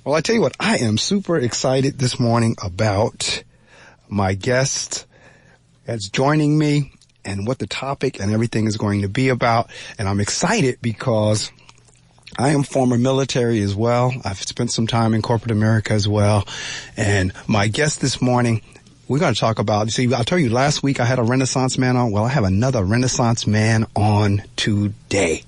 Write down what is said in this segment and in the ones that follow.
Well, I tell you what, I am super excited this morning about my guest that's joining me and what the topic and everything is going to be about. And I'm excited because I am former military as well. I've spent some time in corporate America as well. And my guest this morning, we're going to talk about, see, I told you last week I had a Renaissance man on. Well, I have another Renaissance man on today.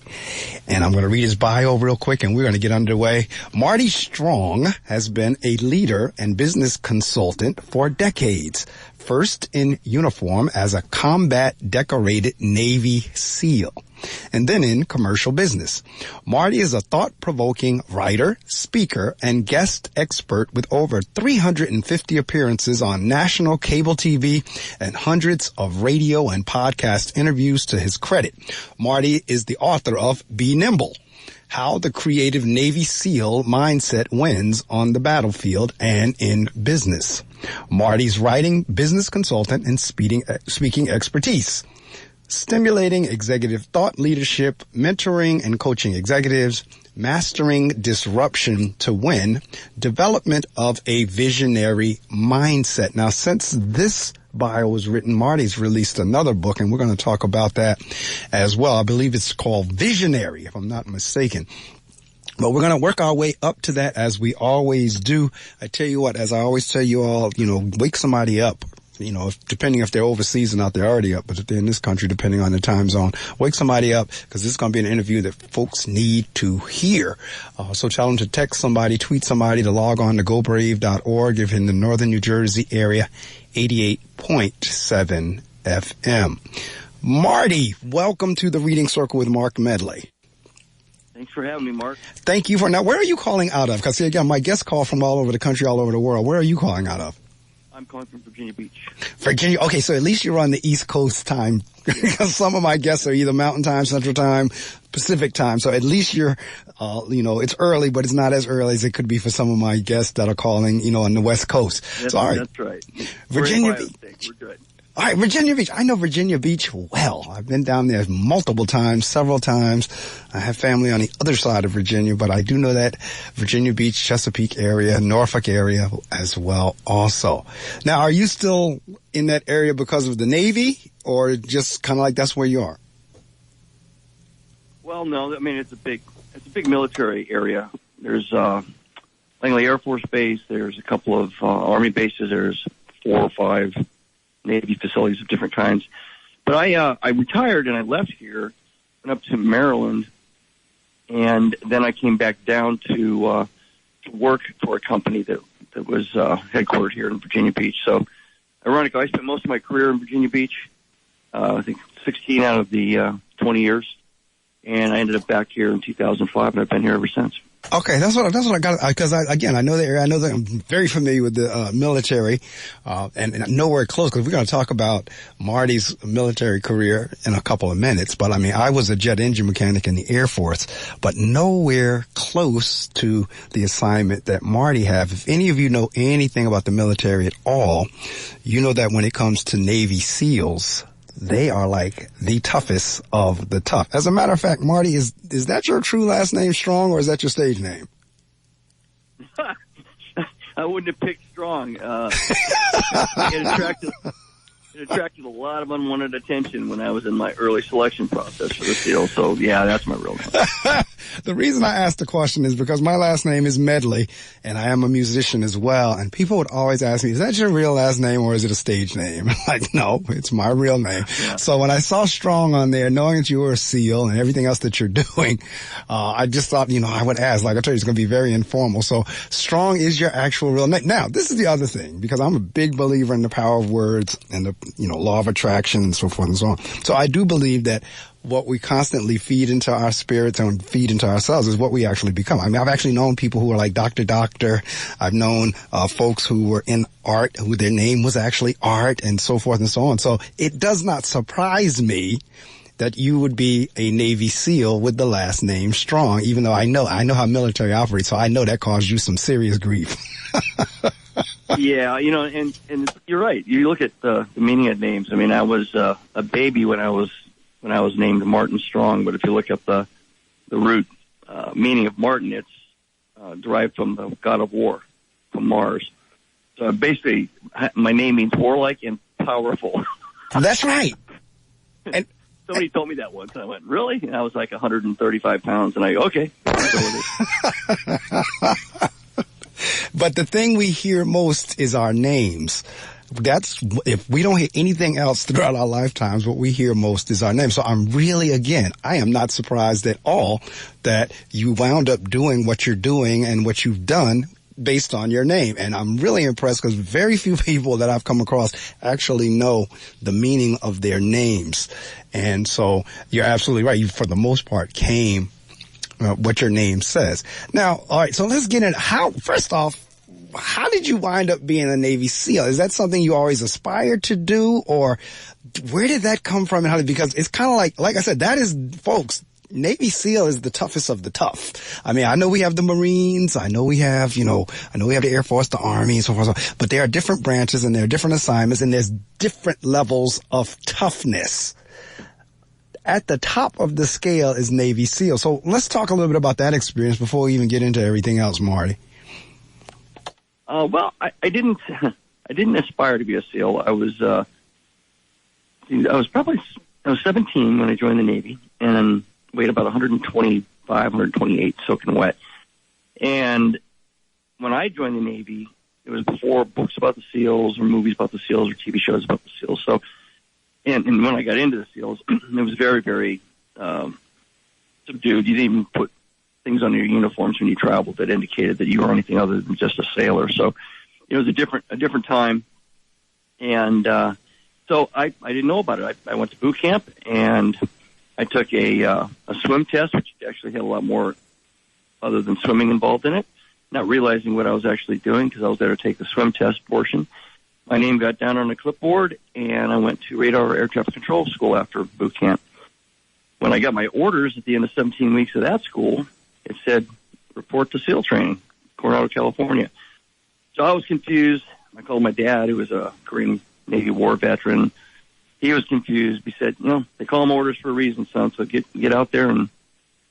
And I'm going to read his bio real quick and we're going to get underway. Marty Strong has been a leader and business consultant for decades. First in uniform as a combat decorated Navy SEAL, and then in commercial business. Marty is a thought-provoking writer, speaker, and guest expert with over 350 appearances on national cable TV and hundreds of radio and podcast interviews to his credit. Marty is the author of Be Nimble, How the Creative Navy SEAL Mindset Wins on the Battlefield and in Business. Marty's writing, business consultant, and speaking expertise. Stimulating executive thought leadership, mentoring and coaching executives, mastering disruption to win, development of a visionary mindset. Now, since this bio was written, Marty's released another book, and we're going to talk about that as well. I believe it's called Visionary, if I'm not mistaken. But we're going to work our way up to that as we always do. I tell you what, as I always tell you all, wake somebody up. Depending if they're overseas or not, they're already up. But if they're in this country, depending on the time zone, wake somebody up because this is going to be an interview that folks need to hear. So tell them to text somebody, tweet somebody, to log on to gobrave.org if in the northern New Jersey area, 88.7 FM. Marty, welcome to the Reading Circle with Marc Medley. Thanks for having me, Mark. Thank you for now. Where are you calling out of? Because again, my guests call from all over the country, all over the world. Where are you calling out of? I'm calling from Virginia Beach. Virginia. Okay, so at least you're on the East Coast time. Because some of my guests are either Mountain Time, Central Time, Pacific Time. So at least you're, it's early, but it's not as early as it could be for some of my guests that are calling, on the West Coast. All right. That's right. Virginia Beach. We're good. All right, Virginia Beach. I know Virginia Beach well. I've been down there multiple times, several times. I have family on the other side of Virginia, but I do know that Virginia Beach, Chesapeake area, Norfolk area as well also. Now, are you still in that area because of the Navy or just kind of like that's where you are? Well, no, I mean, it's a big military area. There's, Langley Air Force Base. There's a couple of, Army bases. There's 4 or 5 Navy facilities of different kinds. But I retired and I left here, went up to Maryland, and then I came back down to work for a company that was headquartered here in Virginia Beach. So, ironically, I spent most of my career in Virginia Beach, I think 16 out of the 20 years, and I ended up back here in 2005, and I've been here ever since. Okay, that's what I got, because I know the area. I know that I'm very familiar with the military, and nowhere close, because we're going to talk about Marty's military career in a couple of minutes. But I mean, I was a jet engine mechanic in the Air Force, but nowhere close to the assignment that Marty have. If any of you know anything about the military at all, you know that when it comes to Navy SEALs, they are like the toughest of the tough. As a matter of fact, Marty, is that your true last name, Strong, or is that your stage name? I wouldn't have picked Strong. It attracted a lot of unwanted attention when I was in my early selection process for the SEAL. So, yeah, that's my real name. The reason I asked the question is because my last name is Medley, and I am a musician as well. And people would always ask me, is that your real last name or is it a stage name? Like, no, it's my real name. Yeah. So when I saw Strong on there, knowing that you were a SEAL and everything else that you're doing, I just thought, I would ask. Like I told you, it's going to be very informal. So Strong is your actual real name. Now, this is the other thing, because I'm a big believer in the power of words and the, law of attraction and so forth and so on. So I do believe that what we constantly feed into our spirits and feed into ourselves is what we actually become. I mean, I've actually known people who are like Doctor. I've known folks who were in art, who their name was actually Art, and so forth and so on. So it does not surprise me that you would be a Navy SEAL with the last name Strong, even though I know how military operates, so I know that caused you some serious grief. Yeah, and you're right. You look at the meaning of names. I mean, I was a baby when I was named Martin Strong, but if you look up the root meaning of Martin, it's derived from the god of war, from Mars. So basically, my name means warlike and powerful. That's right. And somebody told me that once. And I went, really? And I was like 135 pounds. And I go, okay. But the thing we hear most is our names. That's, if we don't hear anything else throughout our lifetimes, what we hear most is our name. So I'm really, again, I am not surprised at all that you wound up doing what you're doing and what you've done based on your name. And I'm really impressed because very few people that I've come across actually know the meaning of their names. And so you're absolutely right. You, for the most part, came what your name says. Now, all right, so let's get into first off, how did you wind up being a Navy SEAL? Is that something you always aspired to do, or where did that come from? And how? Because it's kind of like I said, that is, folks, Navy SEAL is the toughest of the tough. I mean, I know we have the Marines. I know we have the Air Force, the Army, and so forth. But there are different branches and there are different assignments and there's different levels of toughness. At the top of the scale is Navy SEAL. So let's talk a little bit about that experience before we even get into everything else, Marty. Well, I didn't aspire to be a SEAL. I was 17 when I joined the Navy, and weighed about 125, 128, soaking wet. And when I joined the Navy, it was before books about the SEALs or movies about the SEALs or TV shows about the SEALs. So, and when I got into the SEALs, it was very, very subdued. You didn't even put things on your uniforms when you traveled that indicated that you were anything other than just a sailor. So it was a different time. And so I didn't know about it. I went to boot camp and I took a swim test, which actually had a lot more other than swimming involved in it, not realizing what I was actually doing because I was there to take the swim test portion. My name got down on a clipboard, and I went to radar air traffic control school after boot camp. When I got my orders at the end of 17 weeks of that school, it said, report to SEAL training, Coronado, California. So I was confused. I called my dad, who was a Korean Navy war veteran. He was confused. He said, they call them orders for a reason, son, so get out there and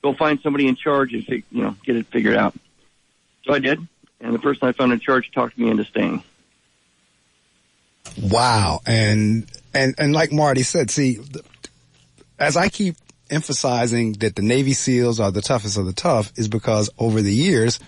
go find somebody in charge and get it figured out. So I did, and the person I found in charge talked me into staying. Wow. And like Marty said, see, as I keep emphasizing that the Navy SEALs are the toughest of the tough, is because over the years,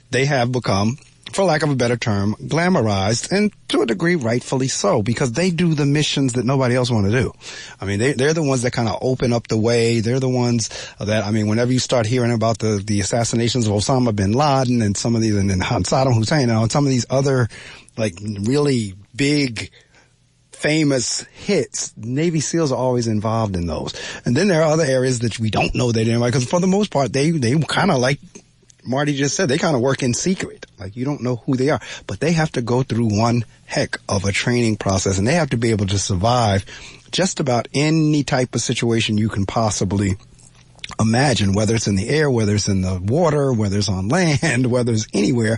they have become, for lack of a better term, glamorized, and to a degree, rightfully so, because they do the missions that nobody else want to do. I mean, they're the ones that kind of open up the way. They're the ones that, I mean, whenever you start hearing about the assassinations of Osama bin Laden and some of these, and Saddam Hussein and some of these other, like, really big, famous hits, Navy SEALs are always involved in those. And then there are other areas that we don't know they didn't, because for the most part, they kind of, like Marty just said, they kind of work in secret. Like, you don't know who they are, but they have to go through one heck of a training process, and they have to be able to survive just about any type of situation you can possibly imagine, whether it's in the air, whether it's in the water, whether it's on land, whether it's anywhere.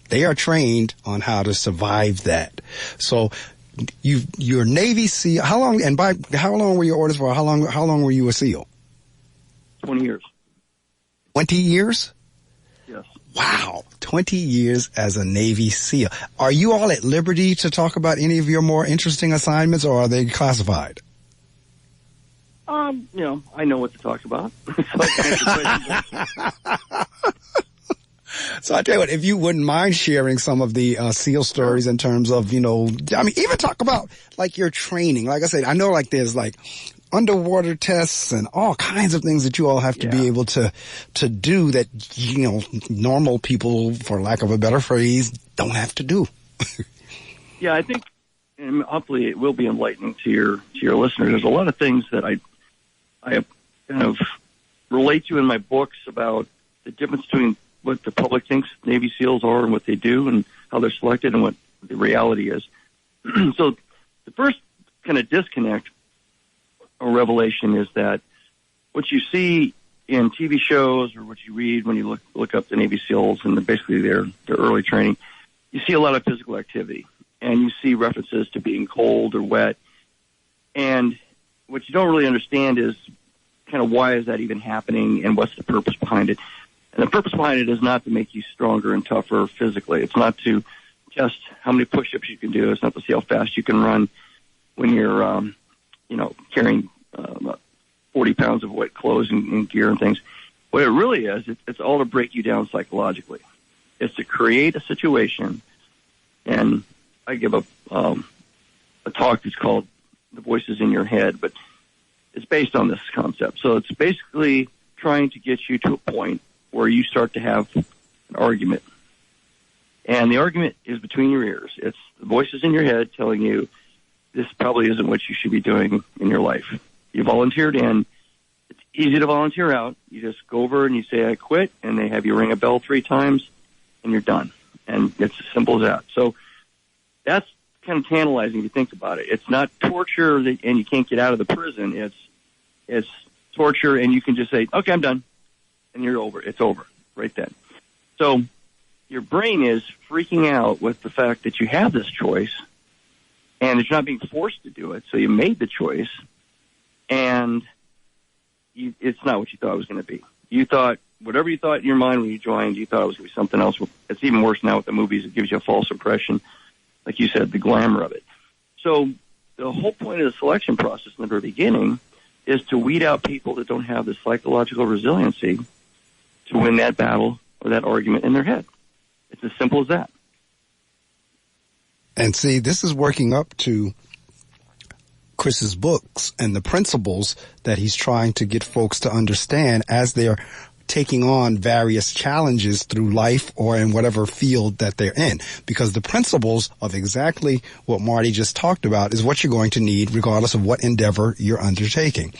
They are trained on how to survive that. So you're Navy SEAL. How long? And by how long were your orders for? How long were you a SEAL? 20 years. 20 years? Yes. Wow, 20 years as a Navy SEAL. Are you all at liberty to talk about any of your more interesting assignments, or are they classified? I know what to talk about. So I tell you what, if you wouldn't mind sharing some of the SEAL stories in terms of, even talk about like your training. Like I said, I know like there's like underwater tests and all kinds of things that you all have to be able to do that, normal people, for lack of a better phrase, don't have to do. Yeah, I think, and hopefully it will be enlightening to your listeners. There's a lot of things that I kind of relate to in my books about the difference between what the public thinks Navy SEALs are and what they do and how they're selected and what the reality is. So the first kind of disconnect or revelation is that what you see in TV shows or what you read when you look up the Navy SEALs and basically their early training, you see a lot of physical activity and you see references to being cold or wet. And what you don't really understand is kind of why is that even happening and what's the purpose behind it. And the purpose behind it is not to make you stronger and tougher physically. It's not to test how many push-ups you can do. It's not to see how fast you can run when you're, carrying 40 pounds of wet clothes and gear and things. What it really is, it's all to break you down psychologically. It's to create a situation, and I give a talk that's called The Voices in Your Head, but it's based on this concept. So it's basically trying to get you to a point where you start to have an argument. And the argument is between your ears. It's the voices in your head telling you this probably isn't what you should be doing in your life. You volunteered in. It's easy to volunteer out. You just go over and you say, I quit, and they have you ring a bell 3 times, and you're done. And it's as simple as that. So that's kind of tantalizing if you think about it. It's not torture and you can't get out of the prison. It's torture, and you can just say, okay, I'm done. And you're over. It's over right then. So your brain is freaking out with the fact that you have this choice, and it's not being forced to do it. So you made the choice, and it's not what you thought it was going to be. You thought, whatever you thought in your mind when you joined, you thought it was going to be something else. It's even worse now with the movies. It gives you a false impression. Like you said, the glamour of it. So the whole point of the selection process in the very beginning is to weed out people that don't have the psychological resiliency to win that battle or that argument in their head. It's as simple as that. And see, this is working up to Chris's books and the principles that he's trying to get folks to understand as they're taking on various challenges through life or in whatever field that they're in. Because the principles of exactly what Marty just talked about is what you're going to need regardless of what endeavor you're undertaking.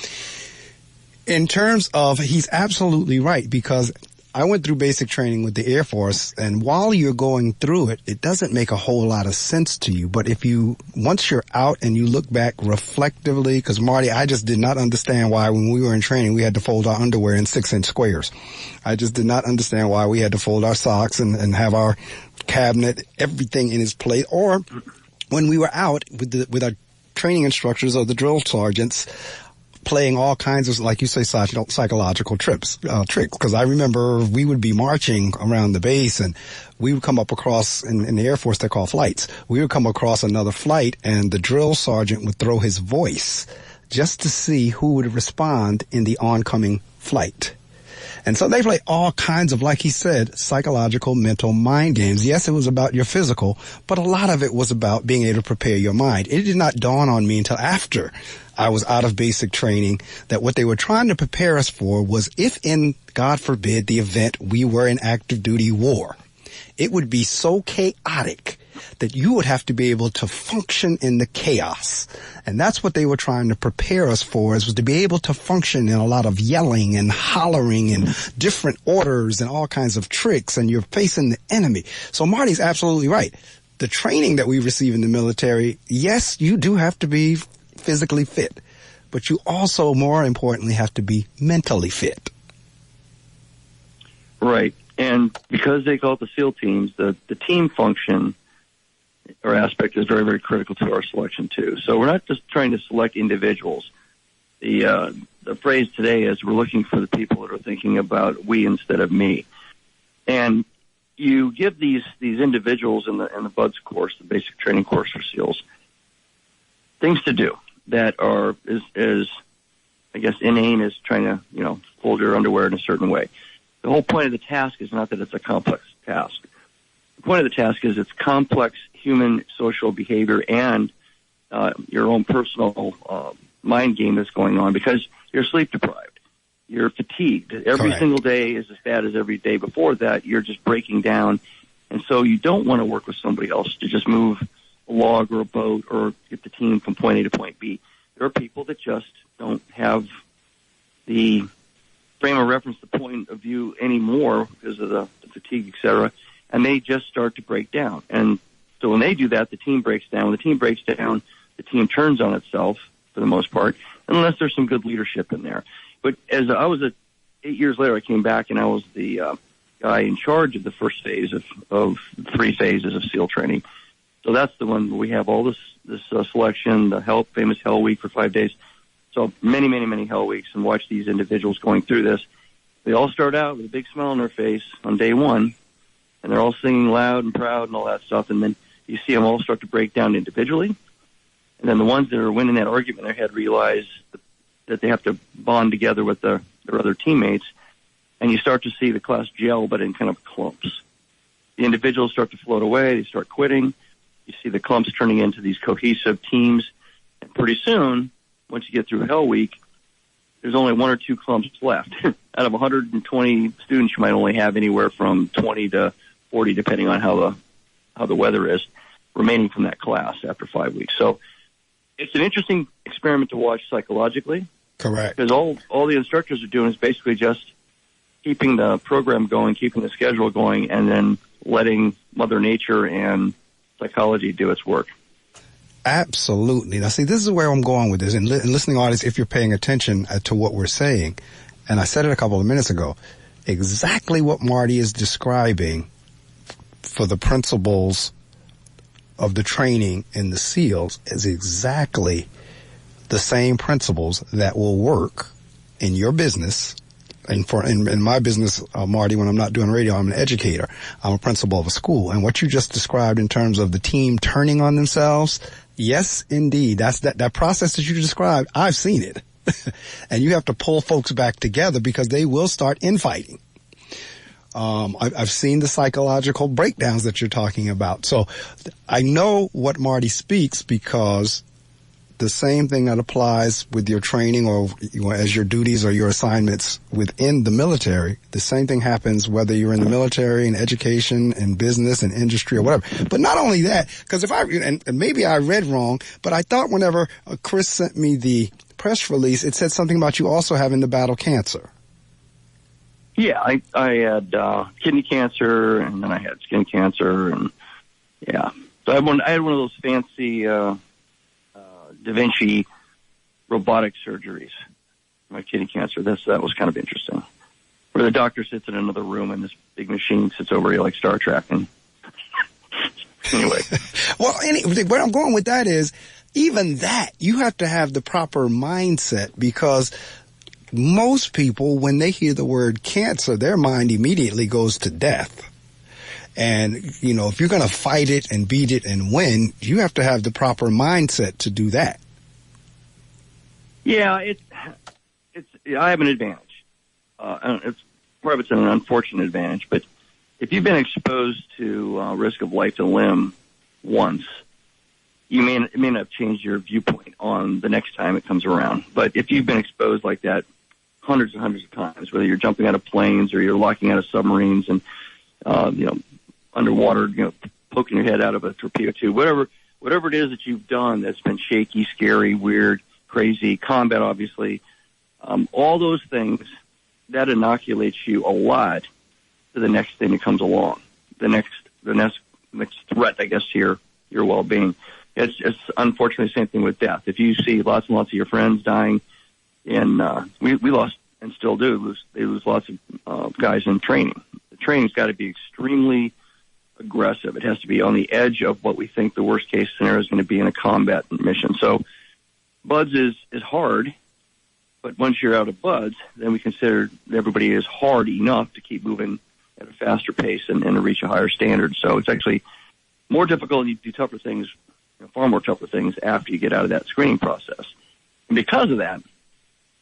In terms of, he's absolutely right, because I went through basic training with the Air Force, and while you're going through it, it doesn't make a whole lot of sense to you. But once you're out and you look back reflectively, because Marty, I just did not understand why when we were in training, we had to fold our underwear in 6-inch squares. I just did not understand why we had to fold our socks and have our cabinet, everything in its place. Or when we were out with our training instructors or the drill sergeants, playing all kinds of, like you say, psychological tricks. Because I remember we would be marching around the base, and we would come up across, in the Air Force, they're called flights. We would come across another flight, and the drill sergeant would throw his voice just to see who would respond in the oncoming flight. And so they play all kinds of, like he said, psychological, mental mind games. Yes, it was about your physical, but a lot of it was about being able to prepare your mind. It did not dawn on me until after I was out of basic training that what they were trying to prepare us for was, if in, God forbid, the event we were in active duty war, it would be so chaotic that you would have to be able to function in the chaos. And that's what they were trying to prepare us for, was to be able to function in a lot of yelling and hollering and different orders and all kinds of tricks, and you're facing the enemy. So Marty's absolutely right. The training that we receive in the military, yes, you do have to be physically fit, but you also, more importantly, have to be mentally fit. Right. And because they call it the SEAL teams, the team function or aspect is very, very critical to our selection too. So we're not just trying to select individuals. The phrase today is we're looking for the people that are thinking about we instead of me. And you give these individuals in the BUDS course, the basic training course for SEALs, things to do that are as I guess inane as trying to fold your underwear in a certain way. The whole point of the task is not that it's a complex task. The point of the task is it's complex human social behavior and your own personal mind game that's going on, because you're sleep deprived. You're fatigued. Every single day is as bad as every day before that. You're just breaking down. And so you don't want to work with somebody else to just move a log or a boat or get the team from point A to point B. There are people that just don't have the frame of reference, the point of view anymore because of the fatigue, et cetera, and they just start to break down. And so when they do that, the team breaks down. When the team breaks down, the team turns on itself for the most part, unless there's some good leadership in there. But as I was 8 years later, I came back and I was the guy in charge of the first phase of 3 phases of SEAL training. So that's the one where we have all this selection, the famous Hell Week for 5 days. So many, many, many Hell Weeks, and watch these individuals going through this. They all start out with a big smile on their face on day one, and they're all singing loud and proud and all that stuff. And then you see them all start to break down individually. And then the ones that are winning that argument in their head realize that they have to bond together with their other teammates. And you start to see the class gel, but in kind of clumps. The individuals start to float away. They start quitting. You see the clumps turning into these cohesive teams. And pretty soon, once you get through Hell Week, there's only one or two clumps left. Out of 120 students, you might only have anywhere from 20 to 40, depending on how the weather is, remaining from that class after 5 weeks. So it's an interesting experiment to watch psychologically. Correct. Because all the instructors are doing is basically just keeping the program going, keeping the schedule going, and then letting Mother Nature and psychology do its work. Absolutely. Now, see, this is where I'm going with this. And listening audience, if you're paying attention to what we're saying, and I said it a couple of minutes ago, exactly what Marty is describing for the principles of the training in the SEALs is exactly the same principles that will work in your business. And in my business, Marty, when I'm not doing radio, I'm an educator. I'm a principal of a school. And what you just described in terms of the team turning on themselves, yes, indeed. That's that process that you described. I've seen it. And you have to pull folks back together because they will start infighting. I've seen the psychological breakdowns that you're talking about. So I know what Marty speaks because the same thing that applies with your training or as your duties or your assignments within the military, the same thing happens whether you're in the military, in education, in business, in industry, or whatever. But not only that, because and maybe I read wrong, but I thought whenever Chris sent me the press release, it said something about you also having to battle cancer. Yeah, I had kidney cancer, and then I had skin cancer, and yeah. So I had one of those fancy Da Vinci robotic surgeries for my kidney cancer. That was kind of interesting. Where the doctor sits in another room and this big machine sits over you like Star Trek. And anyway. Well, where I'm going with that is, even that, you have to have the proper mindset because most people, when they hear the word cancer, their mind immediately goes to death. And, if you're going to fight it and beat it and win, you have to have the proper mindset to do that. Yeah, I have an advantage. It's an unfortunate advantage, but if you've been exposed to risk of life to limb once, it may not change your viewpoint on the next time it comes around. But if you've been exposed like that hundreds and hundreds of times, whether you're jumping out of planes or you're locking out of submarines and, underwater, poking your head out of a torpedo tube, whatever it is that you've done that's been shaky, scary, weird, crazy, combat, obviously, all those things, that inoculates you a lot to the next thing that comes along, the next threat, I guess, to your well-being. It's unfortunately the same thing with death. If you see lots and lots of your friends dying, and we lost and still do lose lots of guys in training. The training's got to be extremely aggressive. It has to be on the edge of what we think the worst case scenario is going to be in a combat mission. So BUDS is hard, but once you're out of BUDS, then we consider everybody is hard enough to keep moving at a faster pace and to reach a higher standard. So it's actually more difficult and you do tougher things, far more tougher things after you get out of that screening process. And because of that,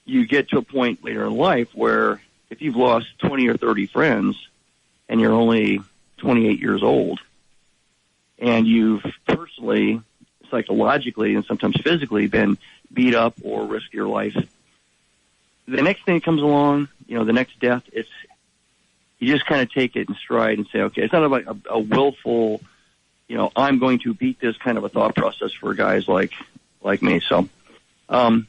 you get to a point later in life where if you've lost 20 or 30 friends and you're only 28 years old and you've personally, psychologically, and sometimes physically been beat up or risked your life, the next thing that comes along, the next death, you just kind of take it in stride and say, okay, it's not about a willful, I'm going to beat this kind of a thought process for guys like me. So, I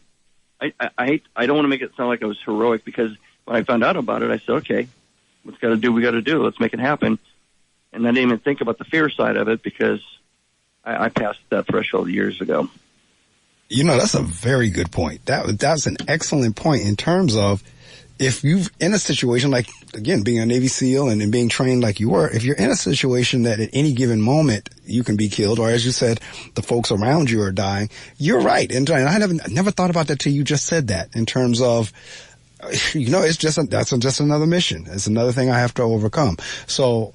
don't want to make it sound like I was heroic because when I found out about it, I said, okay, what's got to do, we got to do. Let's make it happen. And I didn't even think about the fear side of it because I passed that threshold years ago. That's a very good point. That's an excellent point in terms of if you're in a situation like, again, being a Navy SEAL and being trained like you were, if you're in a situation that at any given moment you can be killed, or as you said, the folks around you are dying, you're right. And I never thought about that till you just said that in terms of it's just another mission. It's another thing I have to overcome. So,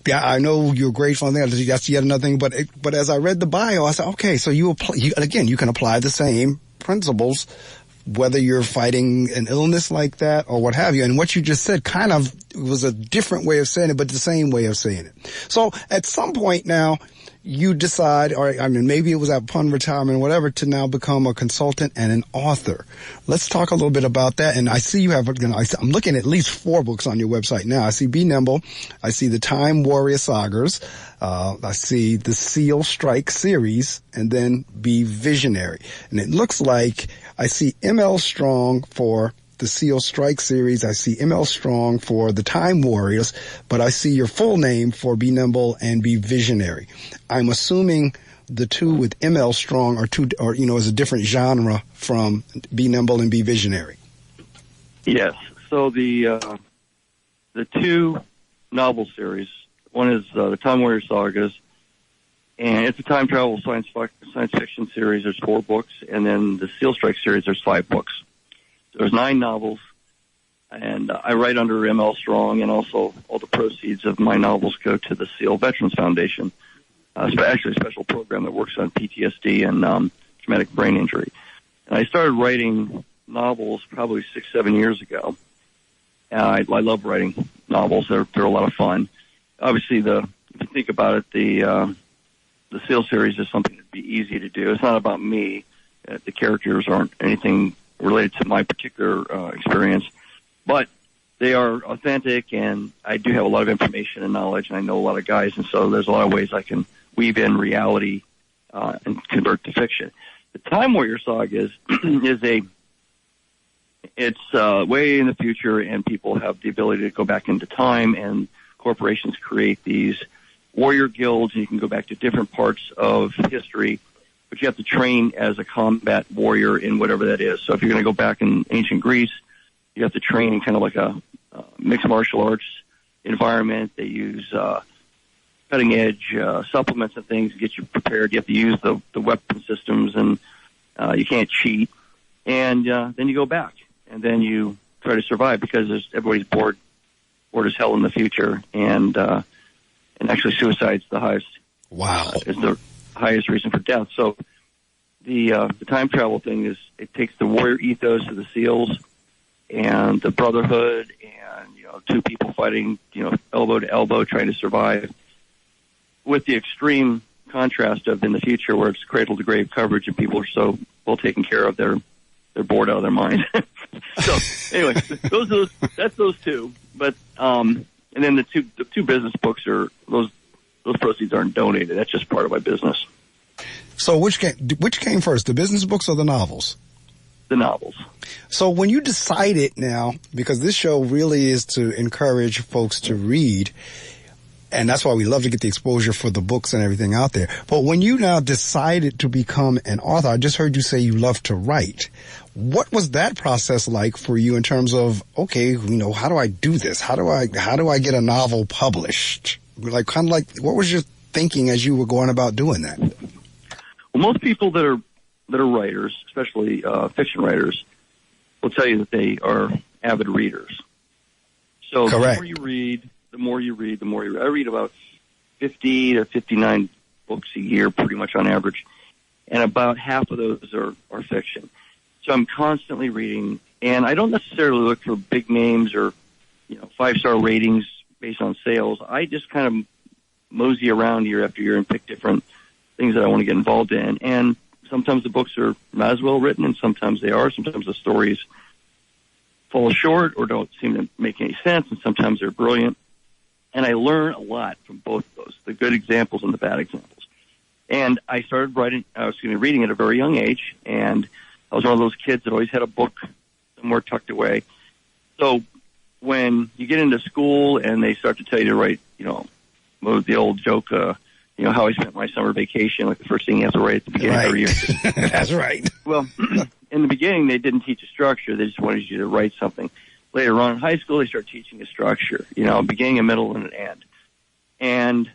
yeah, I know you're grateful. That's yet another thing. But as I read the bio, I said, okay, so you can apply the same principles, whether you're fighting an illness like that or what have you. And what you just said kind of was a different way of saying it, but the same way of saying it. So at some point now, you decide, maybe it was upon retirement or whatever, to now become a consultant and an author. Let's talk a little bit about that. And I see you have, I'm looking at least 4 books on your website now. I see Be Nimble. I see the Time Warrior Sagas. I see the Seal Strike series, and then Be Visionary. And it looks like I see M.L. Strong for the Seal Strike series. I see M.L. Strong for the Time Warriors, but I see your full name for Be Nimble and Be Visionary. I'm assuming the two with M.L. Strong is a different genre from Be Nimble and Be Visionary. Yes. So the 2 novel series, one is the Time Warrior Sagas, and it's a time travel science fiction series. There's 4 books, and then the Seal Strike series, there's 5 books. There's 9 novels, and I write under M.L. Strong, and also all the proceeds of my novels go to the SEAL Veterans Foundation, actually a special program that works on PTSD and traumatic brain injury. And I started writing novels probably 6-7 years ago. I love writing novels. They're a lot of fun. Obviously, if you think about it, the SEAL series is something that'd be easy to do. It's not about me. The characters aren't anything related to my particular experience, but they are authentic, and I do have a lot of information and knowledge, and I know a lot of guys, and so there's a lot of ways I can weave in reality and convert to fiction. The Time Warrior Saga it's way in the future, and people have the ability to go back into time, and corporations create these warrior guilds, and you can go back to different parts of history, but you have to train as a combat warrior in whatever that is. So if you're going to go back in ancient Greece, you have to train in kind of like a mixed martial arts environment. They use cutting-edge supplements and things to get you prepared. You have to use the weapon systems, and you can't cheat. And then you go back, and then you try to survive because everybody's bored as hell in the future, and actually suicide's the highest. Wow. Is the highest reason for death. So the time travel thing is, it takes the warrior ethos of the SEALs and the brotherhood, and 2 people fighting elbow to elbow trying to survive, with the extreme contrast of in the future where it's cradle to grave coverage and people are so well taken care of they're bored out of their mind. So anyway, that's those 2. But and then the two business books are those proceeds aren't donated. That's just part of my business. So which came first, the business books or the novels? The novels. So when you decided now, because this show really is to encourage folks to read, and that's why we love to get the exposure for the books and everything out there. But when you now decided to become an author, I just heard you say you love to write. What was that process like for you in terms of, okay, how do I do this? How do I get a novel published? What was your thinking as you were going about doing that? Well, most people that are writers, especially fiction writers, will tell you that they are avid readers. So correct. The more you read. I read about 50 to 59 books a year, pretty much on average, and about half of those are fiction. So I'm constantly reading, and I don't necessarily look for big names or 5-star ratings based on sales. I just kind of mosey around year after year and pick different things that I want to get involved in. And sometimes the books are not as well written, and sometimes they are. Sometimes the stories fall short or don't seem to make any sense, and sometimes they're brilliant. And I learn a lot from both of those, the good examples and the bad examples. And I started reading at a very young age, and I was one of those kids that always had a book somewhere tucked away. So when you get into school and they start to tell you to write, the old joke, how I spent my summer vacation, like the first thing you have to write at the beginning of every year. That's right. Well, in the beginning, they didn't teach a structure. They just wanted you to write something. Later on in high school, they start teaching a structure, a beginning, a middle, and an end. And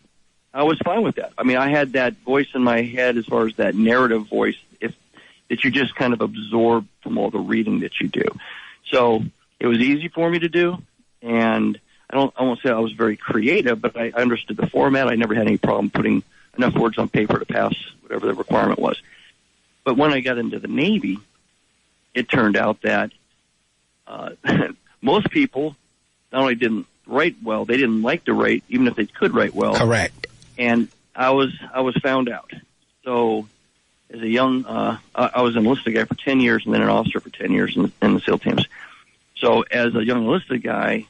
I was fine with that. I mean, I had that voice in my head as far as that narrative voice that you just kind of absorb from all the reading that you do. So it was easy for me to do, and I won't say I was very creative, but I understood the format. I never had any problem putting enough words on paper to pass whatever the requirement was. But when I got into the Navy, it turned out that most people not only didn't write well, they didn't like to write, even if they could write well. Correct. And I was found out. So as a young, I was an enlisted guy for 10 years and then an officer for 10 years in the SEAL teams. So as a young enlisted guy,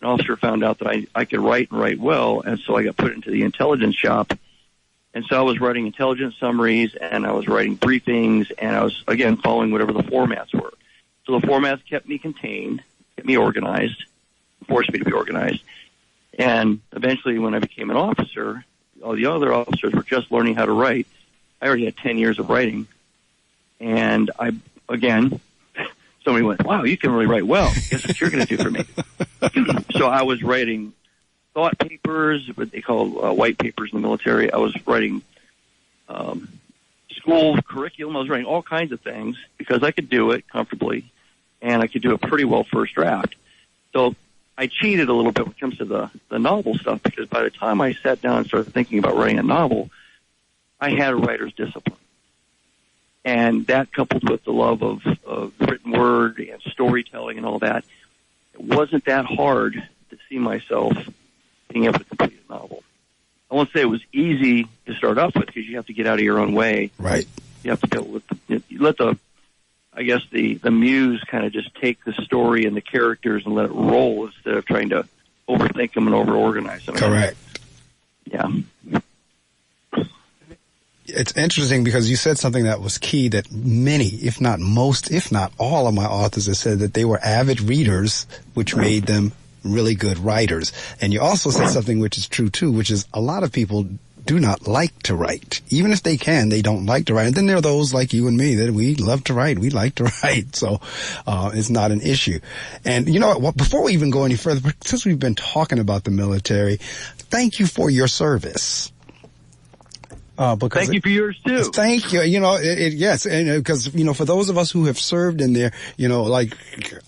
an officer found out that I could write and write well, and so I got put into the intelligence shop. And so I was writing intelligence summaries, and I was writing briefings, and I was, again, following whatever the formats were. So the formats kept me contained, kept me organized, forced me to be organized. And eventually when I became an officer, all the other officers were just learning how to write. I already had 10 years of writing. And somebody went, wow, you can really write well. Guess what you're going to do for me? So I was writing thought papers, what they call white papers in the military. I was writing school curriculum. I was writing all kinds of things because I could do it comfortably, and I could do it pretty well first draft. So I cheated a little bit when it comes to the novel stuff, because by the time I sat down and started thinking about writing a novel, I had a writer's discipline. And that, coupled with the love of written word and storytelling and all that, it wasn't that hard to see myself being able to complete a novel. I won't say it was easy to start off with, because you have to get out of your own way. Right. You have to be able to let the muse kind of just take the story and the characters and let it roll instead of trying to overthink them and overorganize them. Correct. Yeah. It's interesting because you said something that was key, that many, if not most, if not all of my authors have said that they were avid readers, which made them really good writers. And you also said something which is true too, which is a lot of people do not like to write. Even if they can, they don't like to write. And then there are those like you and me that we love to write. We like to write. So it's not an issue. And you know what, before we even go any further, since we've been talking about the military, thank you for your service. Thank you for yours too. Thank you. You know, yes, and because for those of us who have served in there, like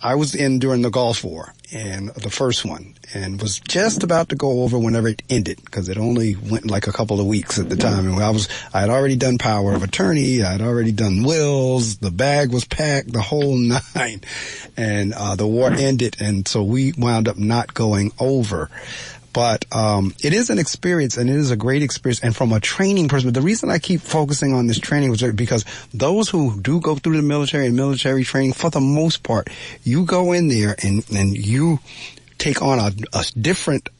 I was in during the Gulf War, and the first one, and was just about to go over whenever it ended, because it only went like a couple of weeks at the time. And I had already done power of attorney, I had already done wills, the bag was packed, the whole nine, and the war ended, and so we wound up not going over. But it is an experience, and it is a great experience. And from a training perspective, the reason I keep focusing on this training was because those who do go through the military and military training, for the most part, you go in there and you take on a different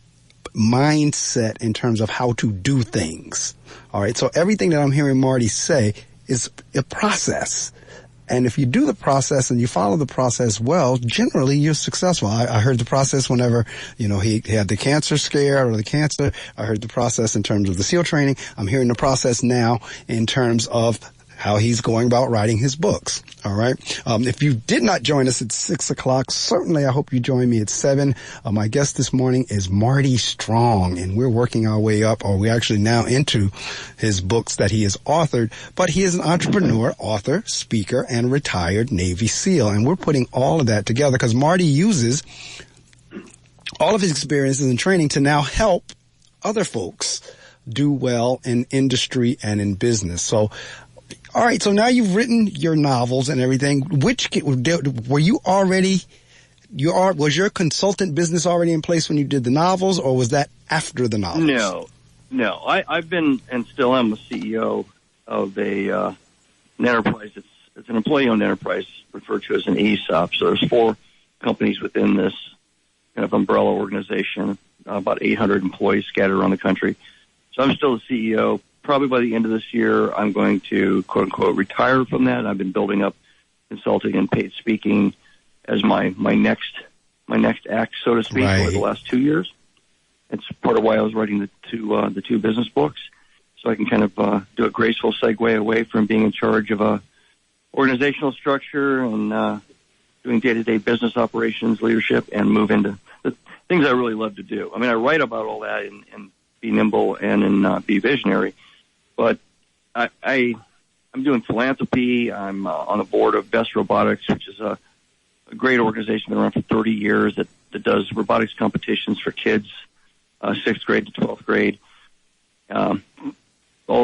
mindset in terms of how to do things. All right. So everything that I'm hearing Marty say is a process. And if you do the process and you follow the process well, generally you're successful. I heard the process whenever, he had the cancer scare or the cancer. I heard the process in terms of the SEAL training. I'm hearing the process now in terms of how he's going about writing his books. All right. If you did not join us at 6 o'clock, certainly I hope you join me at 7. My guest this morning is Marty Strong, and we're working our way up, or we're actually now into his books that he has authored. But he is an entrepreneur, author, speaker, and retired Navy SEAL. And we're putting all of that together because Marty uses all of his experiences and training to now help other folks do well in industry and in business. So, all right, so now you've written your novels and everything. Were you already, was your consultant business already in place when you did the novels, or was that after the novels? No. I've been and still am a CEO of an enterprise. It's an employee-owned enterprise referred to as an ESOP. So there's 4 companies within this kind of umbrella organization, about 800 employees scattered around the country. So I'm still the CEO. Probably by the end of this year, I'm going to, quote unquote, retire from that. I've been building up consulting and paid speaking as my next act, so to speak, right, over the last 2 years. It's part of why I was writing the two business books, so I can kind of do a graceful segue away from being in charge of a organizational structure and doing day-to-day business operations, leadership, and move into the things I really love to do. I mean, I write about all that in Be Nimble and in Be Visionary. But I'm doing philanthropy. I'm on the board of Best Robotics, which is a a great organization, been around for 30 years that does robotics competitions for kids, 6th grade to 12th grade, all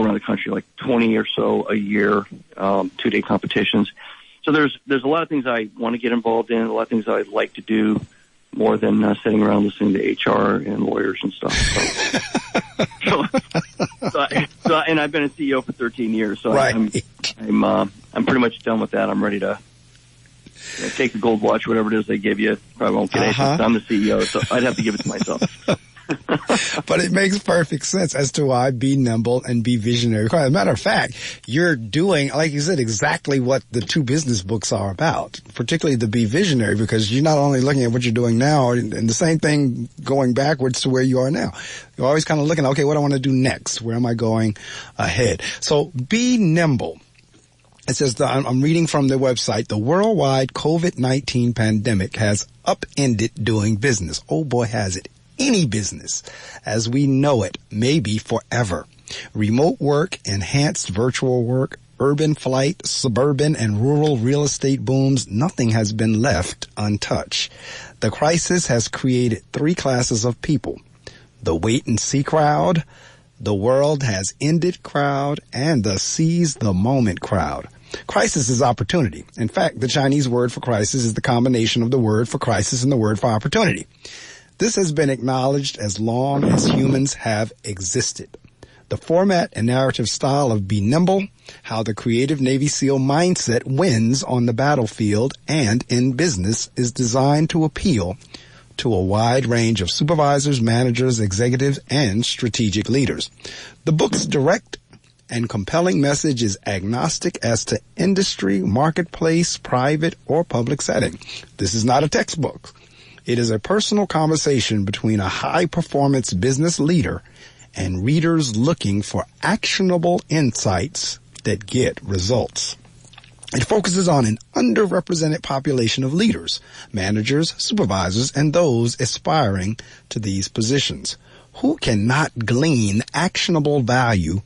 around the country, like 20 or so a year, 2-day competitions. So there's a lot of things I want to get involved in, a lot of things I'd like to do more than sitting around listening to HR and lawyers and stuff. So and I've been a CEO for 13 years, so right. I'm pretty much done with that. I'm ready to take the gold watch, whatever it is they give you. Probably won't get it since I'm the CEO, so I'd have to give it to myself. But it makes perfect sense as to why Be Nimble and Be Visionary. As a matter of fact, you're doing, like you said, exactly what the 2 business books are about, particularly the Be Visionary, because you're not only looking at what you're doing now and the same thing going backwards to where you are now. You're always kind of looking, okay, what do I want to do next? Where am I going ahead? So Be Nimble. It says, I'm reading from the website, the worldwide COVID-19 pandemic has upended doing business. Oh boy, has it. Any business as we know it, maybe forever. Remote work, enhanced virtual work, urban flight, suburban and rural real estate booms, nothing has been left untouched. The crisis has created 3 classes of people. The wait and see crowd, the world has ended crowd, and the seize the moment crowd. Crisis is opportunity. In fact, the Chinese word for crisis is the combination of the word for crisis and the word for opportunity. This has been acknowledged as long as humans have existed. The format and narrative style of Be Nimble, how the creative Navy SEAL mindset wins on the battlefield and in business, is designed to appeal to a wide range of supervisors, managers, executives, and strategic leaders. The book's direct and compelling message is agnostic as to industry, marketplace, private, or public setting. This is not a textbook. It is a personal conversation between a high-performance business leader and readers looking for actionable insights that get results. It focuses on an underrepresented population of leaders, managers, supervisors, and those aspiring to these positions who cannot glean actionable value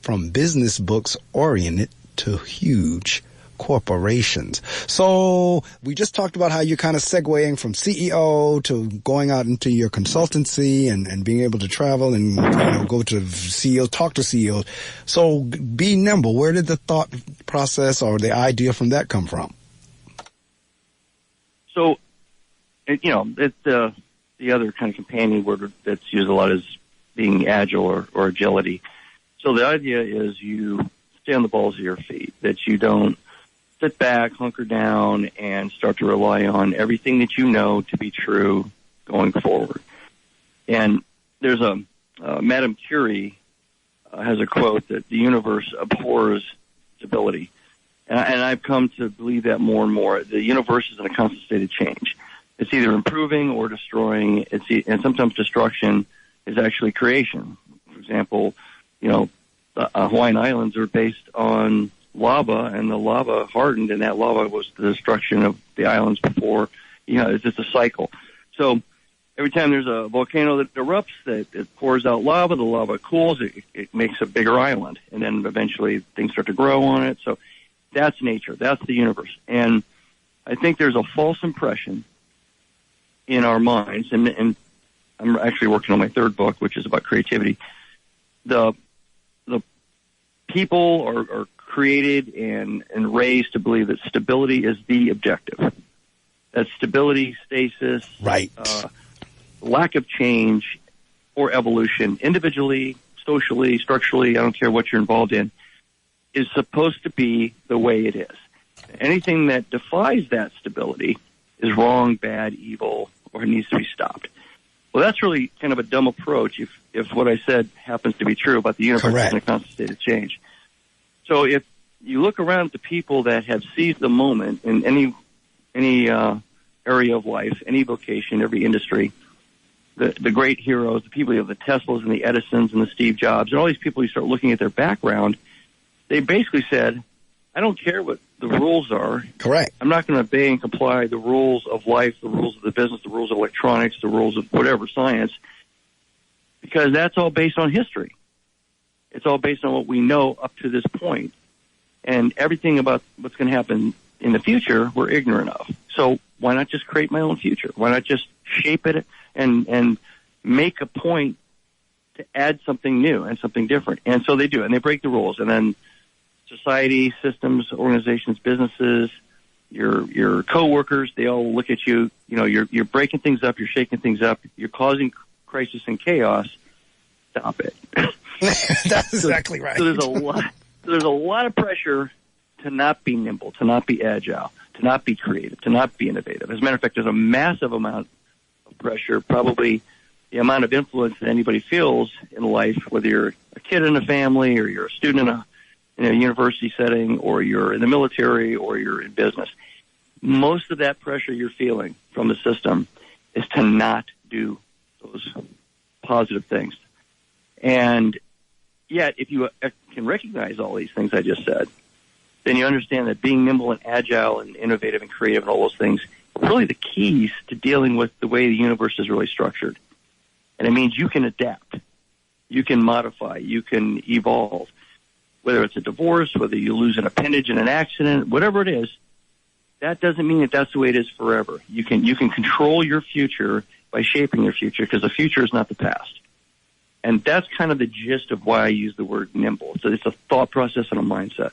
from business books oriented to huge corporations. So we just talked about how you're kind of segueing from CEO to going out into your consultancy and being able to travel and go to CEOs, talk to CEOs. So Be Nimble, where did the thought process or the idea from that come from? So, it's the other kind of companion word that's used a lot is being agile or agility. So the idea is you stay on the balls of your feet, that you don't sit back, hunker down, and start to rely on everything that you know to be true going forward. And there's Madame Curie has a quote that the universe abhors stability. And I've come to believe that more and more. The universe is in a constant state of change. It's either improving or destroying. And sometimes destruction is actually creation. For example, the Hawaiian Islands are based on lava, and the lava hardened, and that lava was the destruction of the islands before. It's just a cycle. So every time there's a volcano that erupts, it pours out lava, the lava cools, it makes a bigger island, and then eventually things start to grow on it. So that's nature. That's the universe. And I think there's a false impression in our minds, and I'm actually working on my 3rd book, which is about creativity. The people are created and raised to believe that stability is the objective. That stability, stasis, right, lack of change or evolution, individually, socially, structurally, I don't care what you're involved in, is supposed to be the way it is. Anything that defies that stability is wrong, bad, evil, or it needs to be stopped. Well, that's really kind of a dumb approach if what I said happens to be true about the universe. Correct. In a constant state of change. So if you look around at the people that have seized the moment in any area of life, any vocation, every industry, the great heroes, the people, the Teslas and the Edisons and the Steve Jobs, and all these people, you start looking at their background, they basically said, I don't care what the rules are. Correct. I'm not going to obey and comply the rules of life, the rules of the business, the rules of electronics, the rules of whatever science, because that's all based on history. It's all based on what we know up to this point. And everything about what's going to happen in the future, we're ignorant of. So why not just create my own future? Why not just shape it and make a point to add something new and something different? And so they do, and they break the rules. And then society, systems, organizations, businesses, your coworkers, they all look at you. You know, you're breaking things up, you're shaking things up, you're causing crisis and chaos. Stop it. That's exactly right. So there's a lot of pressure to not be nimble, to not be agile, to not be creative, to not be innovative. As a matter of fact, there's a massive amount of pressure, probably the amount of influence that anybody feels in life, whether you're a kid in a family or you're a student in a university setting or you're in the military or you're in business. Most of that pressure you're feeling from the system is to not do those positive things. And yet, if you can recognize all these things I just said, then you understand that being nimble and agile and innovative and creative and all those things are really the keys to dealing with the way the universe is really structured. And it means you can adapt, you can modify, you can evolve. Whether it's a divorce, whether you lose an appendage in an accident, whatever it is, that doesn't mean that that's the way it is forever. You can control your future by shaping your future, because the future is not the past. And that's kind of the gist of why I use the word nimble. So it's a thought process and a mindset.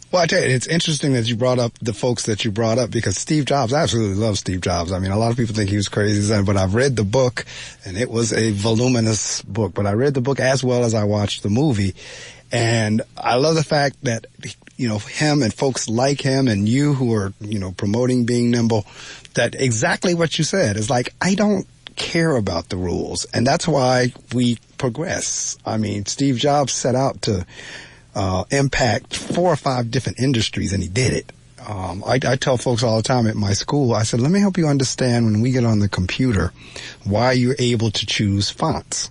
Well, I tell you, it's interesting that you brought up the folks that you brought up, because Steve Jobs, I absolutely love Steve Jobs. I mean, a lot of people think he was crazy, but I've read the book, and it was a voluminous book. But I read the book as well as I watched the movie. And I love the fact that, you know, him and folks like him and you who are, you know, promoting being nimble, that exactly what you said is like, I don't care about the rules. And that's why we progress. I mean, Steve Jobs set out to impact 4 or 5 different industries, and he did it. I tell folks all the time at my school, I said, let me help you understand when we get on the computer why you're able to choose fonts.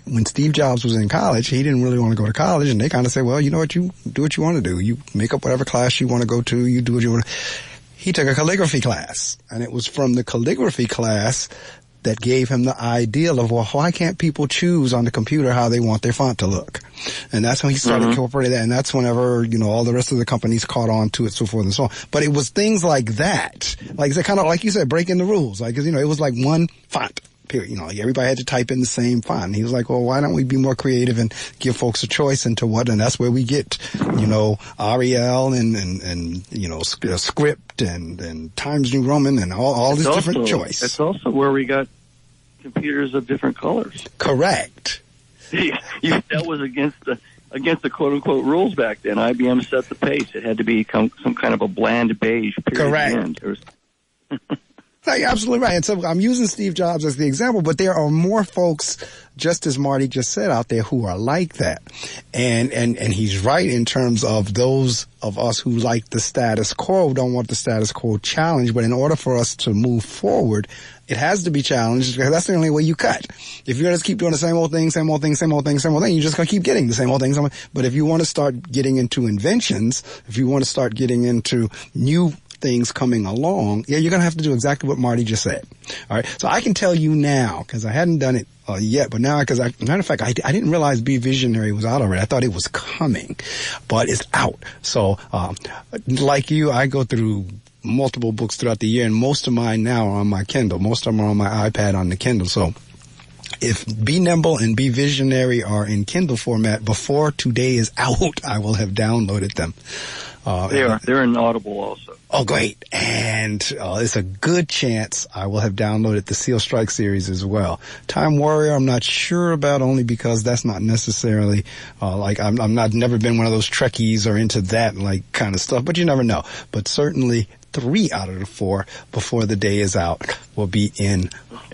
When Steve Jobs was in college, he didn't really want to go to college, and they kind of said, well, you know what, you do what you want to do. You make up whatever class you want to go to, you do what you want to. He took a calligraphy class, and it was from the calligraphy class that gave him the ideal of, well, why can't people choose on the computer how they want their font to look? And that's when he started incorporating that, and that's whenever, you know, all the rest of the companies caught on to it, so forth and so on. But it was things like that, like kind of like you said, breaking the rules. Like, you know, it was like one font. Period. You know, everybody had to type in the same font. And he was like, well, why don't we be more creative and give folks a choice into what? And that's where we get, you know, Arial and you know, script and Times New Roman and all this different choice. It's also where we got computers of different colors. Correct. That was against the quote unquote rules back then. IBM set the pace. It had to be some kind of a bland beige. Period. Correct. No, you're absolutely right. And so I'm using Steve Jobs as the example, but there are more folks, just as Marty just said, out there who are like that. And he's right in terms of those of us who like the status quo, don't want the status quo challenged. But in order for us to move forward, it has to be challenged, because that's the only way you cut. If you just keep doing the same old thing, same old thing, same old thing, same old thing, you're just going to keep getting the same old thing. But if you want to start getting into inventions, if you want to start getting into new things coming along, yeah, you're going to have to do exactly what Marty just said. All right. So I can tell you now, because I hadn't done it yet, but now, because matter of fact, I didn't realize Be Visionary was out already. I thought it was coming, but it's out. So, like you, I go through multiple books throughout the year, and most of mine now are on my Kindle. Most of them are on my iPad on the Kindle. So if Be Nimble and Be Visionary are in Kindle format before today is out, I will have downloaded them. They're in Audible also. Oh, great. And it's a good chance I will have downloaded the Seal Strike series as well. Time Warrior, I'm not sure about, only because that's not necessarily like I'm never been one of those Trekkies or into that like kind of stuff, but you never know. But certainly 3 out of the 4 before the day is out will be in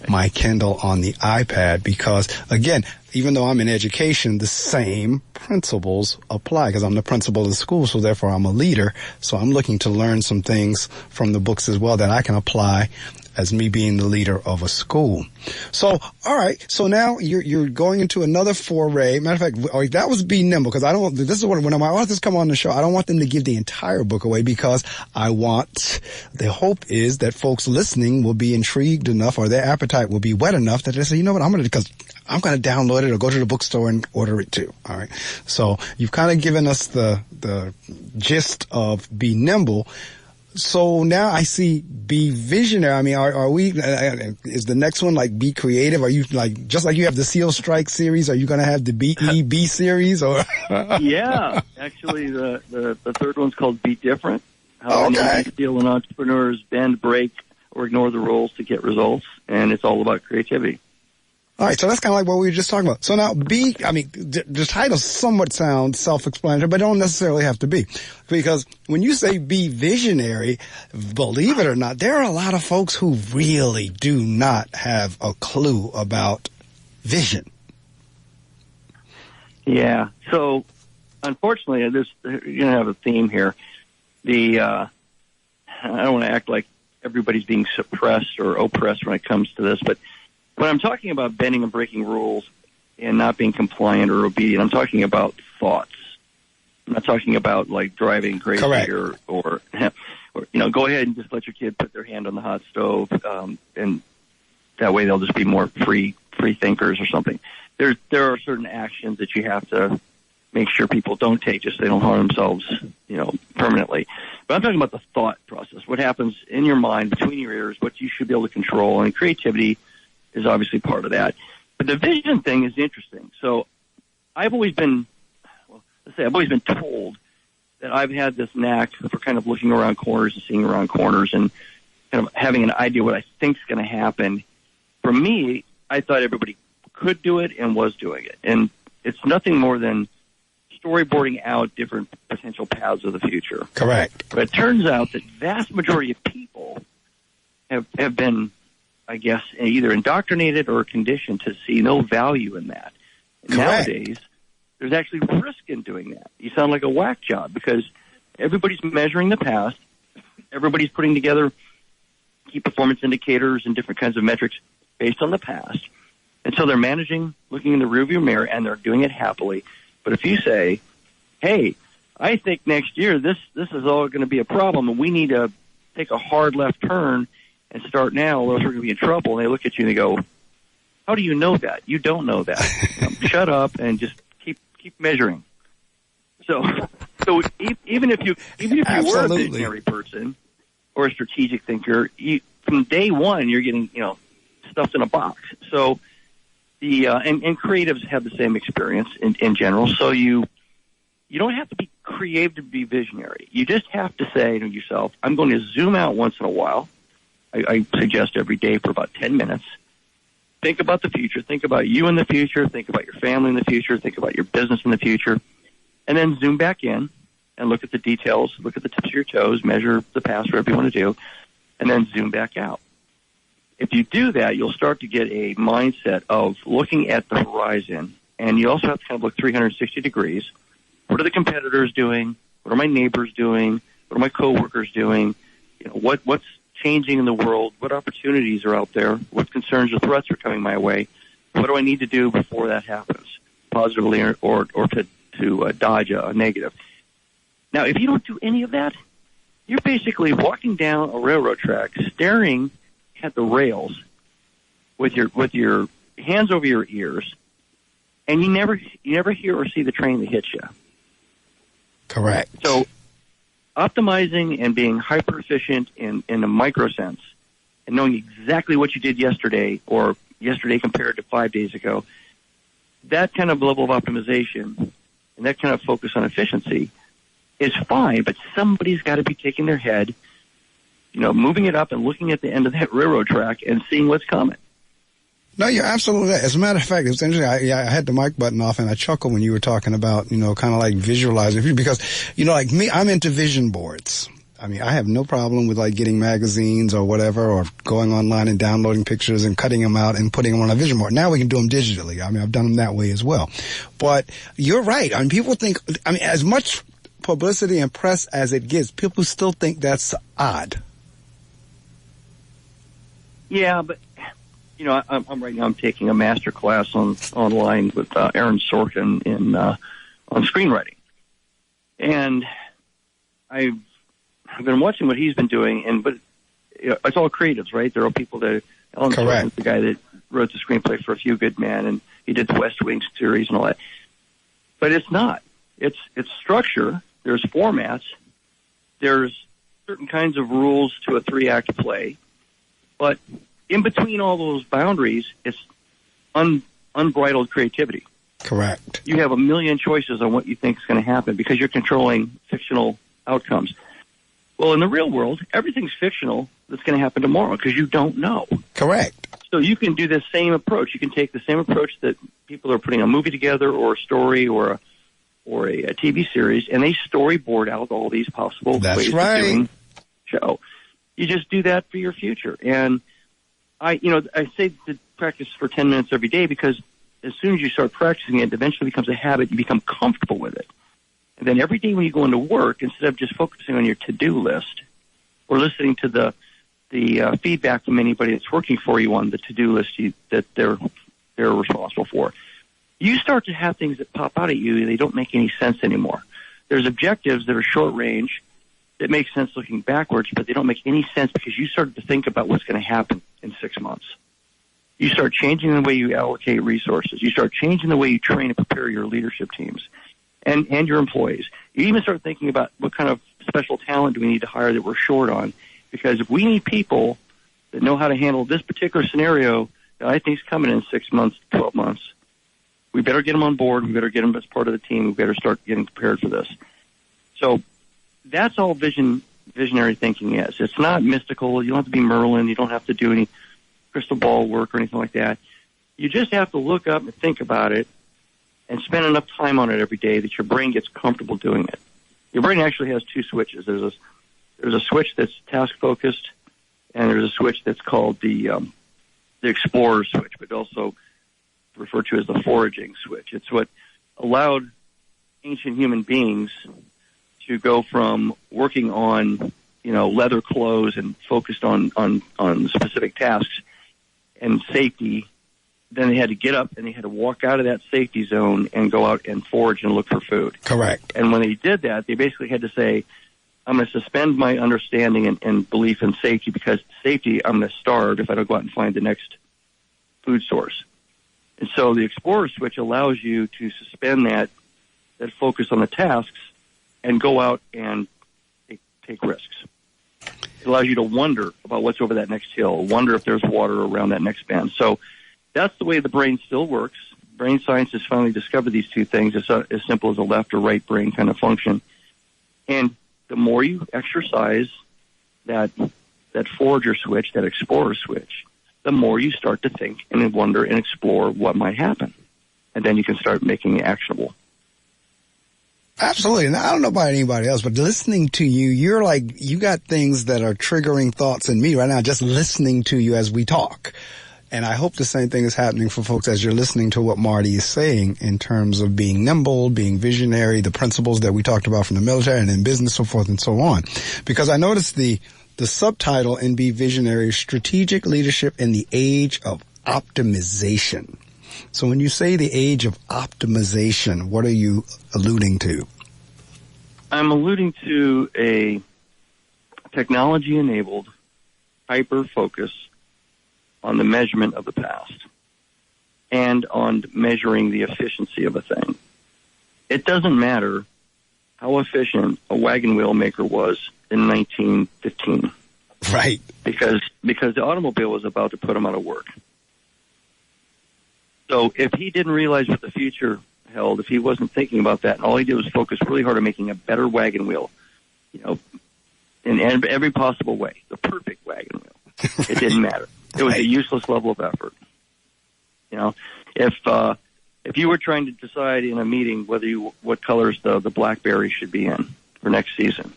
my Kindle on the iPad, because again, even though I'm in education, the same principles apply, because I'm the principal of the school, so therefore I'm a leader. So I'm looking to learn some things from the books as well that I can apply as me being the leader of a school. So, all right. So now you're going into another foray. Matter of fact, that was Be Nimble, because this is when my authors come on the show, I don't want them to give the entire book away, because the hope is that folks listening will be intrigued enough, or their appetite will be whet enough that they say, you know what, because I'm going to download it or go to the bookstore and order it too. All right. So you've kind of given us the gist of Be Nimble. So now I see be visionary. I mean, are we, is the next one like be creative? Are you like, just like you have the Seal Strike series, are you going to have the BEB series or? Yeah, actually the third one's called Be Different. How Navy SEAL and entrepreneurs bend, break, or ignore the rules to get results. And it's all about creativity. All right, so that's kind of like what we were just talking about. So now the title somewhat sounds self-explanatory, but don't necessarily have to be. Because when you say be visionary, believe it or not, there are a lot of folks who really do not have a clue about vision. Yeah, so unfortunately, you're going to have a theme here. I don't want to act like everybody's being suppressed or oppressed when it comes to this, but when I'm talking about bending and breaking rules and not being compliant or obedient, I'm talking about thoughts. I'm not talking about like driving crazy or go ahead and just let your kid put their hand on the hot stove, and that way they'll just be more free thinkers or something. There are certain actions that you have to make sure people don't take just so they don't harm themselves, permanently. But I'm talking about the thought process, what happens in your mind, between your ears, what you should be able to control, and creativity is obviously part of that. But the vision thing is interesting. So I've always been told that I've had this knack for kind of looking around corners and seeing around corners and kind of having an idea what I think is going to happen. For me, I thought everybody could do it and was doing it. And it's nothing more than storyboarding out different potential paths of the future. Correct. But it turns out that vast majority of people have been, I guess, either indoctrinated or conditioned to see no value in that. Nowadays, there's actually risk in doing that. You sound like a whack job because everybody's measuring the past. Everybody's putting together key performance indicators and different kinds of metrics based on the past. And so they're managing, looking in the rearview mirror, and they're doing it happily. But if you say, hey, I think next year this is all going to be a problem, and we need to take a hard left turn and start now, or else we're going to be in trouble. And they look at you and they go, how do you know that? You don't know that. Shut up and just keep measuring. So even if you were a visionary person or a strategic thinker, from day one you're getting stuffed in a box. So and creatives have the same experience in general. So you don't have to be creative to be visionary. You just have to say to yourself, I'm going to zoom out once in a while. I suggest every day for about 10 minutes. Think about the future. Think about you in the future. Think about your family in the future. Think about your business in the future. And then zoom back in and look at the details, look at the tips of your toes, measure the past, whatever you want to do, and then zoom back out. If you do that, you'll start to get a mindset of looking at the horizon. And you also have to kind of look 360 degrees. What are the competitors doing? What are my neighbors doing? What are my coworkers doing? What's changing in the world? What opportunities are out there? What concerns or threats are coming my way? What do I need to do before that happens, positively or to dodge a negative? Now, if you don't do any of that, you're basically walking down a railroad track, staring at the rails with your hands over your ears, and you never hear or see the train that hits you. Correct. So optimizing and being hyper efficient in a micro sense and knowing exactly what you did yesterday or yesterday compared to 5 days ago, that kind of level of optimization and that kind of focus on efficiency is fine, but somebody's got to be taking their head, moving it up and looking at the end of that railroad track and seeing what's coming. No, you're absolutely right. As a matter of fact, it's interesting. I had the mic button off and I chuckled when you were talking about, kind of like visualizing, because, like me, I'm into vision boards. I mean, I have no problem with like getting magazines or whatever, or going online and downloading pictures and cutting them out and putting them on a vision board. Now we can do them digitally. I mean, I've done them that way as well. But you're right. I mean, people think, as much publicity and press as it gets, people still think that's odd. Yeah, but I'm right now. I'm taking a master class online with Aaron Sorkin on screenwriting, and I've been watching what he's been doing. But it's all creatives, right? There are people that Alan Sorkin's the guy that wrote the screenplay for A Few Good Men, and he did the West Wing series and all that. But it's not. It's structure. There's formats. There's certain kinds of rules to a 3-act play. But in between all those boundaries, it's unbridled creativity. Correct. You have a million choices on what you think is going to happen because you're controlling fictional outcomes. Well, in the real world, everything's fictional that's going to happen tomorrow because you don't know. Correct. So you can do the same approach. You can take the same approach that people are putting a movie together or a story or a TV series, and they storyboard out all these possible ways of doing show. You just do that for your future. And I say to practice for 10 minutes every day because as soon as you start practicing it eventually becomes a habit. You become comfortable with it. And then every day when you go into work, instead of just focusing on your to-do list or listening to the feedback from anybody that's working for you on the to-do list that they're responsible for, you start to have things that pop out at you and they don't make any sense anymore. There's objectives that are short range that make sense looking backwards, but they don't make any sense because you started to think about what's going to happen in 6 months. You start changing the way you allocate resources. You start changing the way you train and prepare your leadership teams and your employees. You even start thinking about what kind of special talent do we need to hire that we're short on. Because if we need people that know how to handle this particular scenario that I think is coming in 6 months, 12 months, we better get them on board. We better get them as part of the team. We better start getting prepared for this. So that's all visionary thinking is. It's not mystical. You don't have to be Merlin. You don't have to do any crystal ball work or anything like that. You just have to look up and think about it and spend enough time on it every day that your brain gets comfortable doing it. Your brain actually has two switches. There's a switch that's task-focused, and there's a switch that's called the explorer switch, but also referred to as the foraging switch. It's what allowed ancient human beings to go from working on, leather clothes and focused on specific tasks and safety. Then they had to get up and they had to walk out of that safety zone and go out and forage and look for food. Correct. And when they did that, they basically had to say, I'm going to suspend my understanding and belief in safety because safety, I'm going to starve if I don't go out and find the next food source. And so the explorer switch allows you to suspend that focus on the tasks and go out and take risks. It allows you to wonder about what's over that next hill, wonder if there's water around that next bend. So that's the way the brain still works. Brain science has finally discovered these two things. It's as simple as a left or right brain kind of function. And the more you exercise that forager switch, that explorer switch, the more you start to think and wonder and explore what might happen. And then you can start making it actionable. Absolutely. Now, I don't know about anybody else, but listening to you, you're like, you got things that are triggering thoughts in me right now, just listening to you as we talk. And I hope the same thing is happening for folks as you're listening to what Marty is saying in terms of being nimble, being visionary, the principles that we talked about from the military and in business, so forth and so on. Because I noticed the subtitle in Be Visionary, Strategic Leadership in the Age of Optimization. So when you say the age of optimization, what are you alluding to? I'm alluding to a technology-enabled hyper-focus on the measurement of the past and on measuring the efficiency of a thing. It doesn't matter how efficient a wagon wheel maker was in 1915. Right. Because the automobile was about to put him out of work. So if he didn't realize what the future held, if he wasn't thinking about that, and all he did was focus really hard on making a better wagon wheel, in every possible way, the perfect wagon wheel, right. It didn't matter. It was a useless level of effort. If you were trying to decide in a meeting what colors the BlackBerry should be in for next season,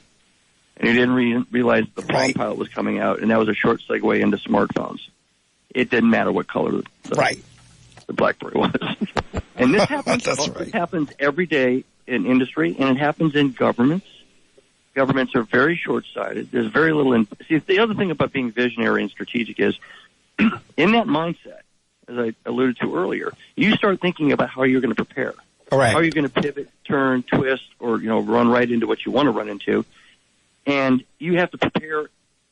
and you didn't realize the Palm Pilot was coming out, and that was a short segue into smartphones, it didn't matter what color the BlackBerry was. And this happens. This happens every day in industry, and it happens in governments. Governments are very short-sighted. There's very little. See, the other thing about being visionary and strategic is, in that mindset, as I alluded to earlier, you start thinking about how you're going to prepare. Correct. How are you going to pivot, turn, twist, or run right into what you want to run into? And you have to prepare